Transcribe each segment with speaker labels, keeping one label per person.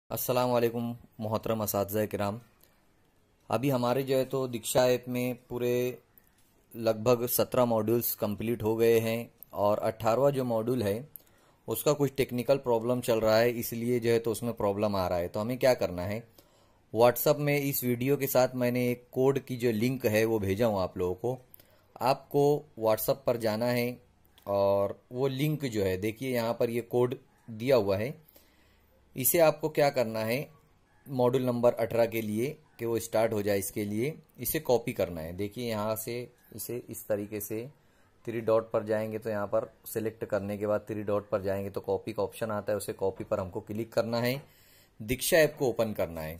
Speaker 1: अस्सलाम वालेकुम मोहतरम असातिज़ा किराम। अभी हमारे जो है तो दीक्षा ऐप में पूरे लगभग 17 मॉड्यूल्स कंप्लीट हो गए हैं और 18वां जो मॉड्यूल है उसका कुछ टेक्निकल प्रॉब्लम चल रहा है, इसलिए जो है तो उसमें प्रॉब्लम आ रहा है। तो हमें क्या करना है, व्हाट्सअप में इस वीडियो के साथ मैंने एक कोड की जो लिंक है वो भेजा हूँ आप लोगों को। आपको व्हाट्सअप पर जाना है और वो लिंक जो है देखिए यहाँ पर ये कोड दिया हुआ है। इसे आपको क्या करना है, मॉड्यूल नंबर 18 के लिए कि वो स्टार्ट हो जाए इसके लिए इसे कॉपी करना है। देखिए यहाँ से इसे इस तरीके से 3 डॉट पर जाएंगे तो यहाँ पर सिलेक्ट करने के बाद 3 डॉट पर जाएंगे तो कॉपी का ऑप्शन आता है, उसे कॉपी पर हमको क्लिक करना है। दीक्षा ऐप को ओपन करना है।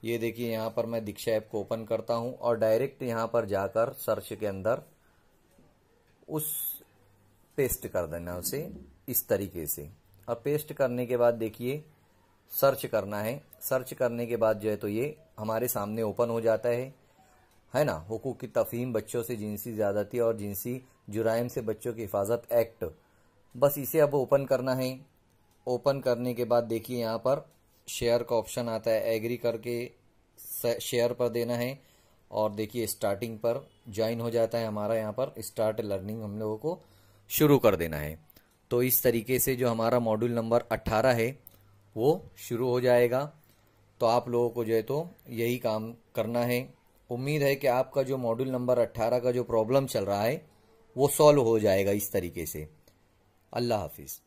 Speaker 1: ये देखिए यहाँ पर मैं दीक्षा ऐप को ओपन करता हूँ और डायरेक्ट यहाँ पर जाकर सर्च के अंदर उस पेस्ट कर देना उसे इस तरीके से। और पेस्ट करने के बाद देखिए सर्च करना है। सर्च करने के बाद जो है तो ये हमारे सामने ओपन हो जाता है ना। हुकूक की तफहीम, बच्चों से जिनसी ज्यादती और जिनसी जुराइम से बच्चों की हिफाजत एक्ट, बस इसे अब ओपन करना है। ओपन करने के बाद देखिए यहाँ पर शेयर का ऑप्शन आता है, एग्री करके शेयर पर देना है और देखिए स्टार्टिंग पर ज्वाइन हो जाता है हमारा। यहाँ पर स्टार्ट लर्निंग हम लोगों को शुरू कर देना है। तो इस तरीके से जो हमारा मॉड्यूल नंबर 18 है वो शुरू हो जाएगा। तो आप लोगों को जो है तो यही काम करना है। उम्मीद है कि आपका जो मॉड्यूल नंबर 18 का जो प्रॉब्लम चल रहा है वो सॉल्व हो जाएगा इस तरीके से। अल्लाह हाफिज़।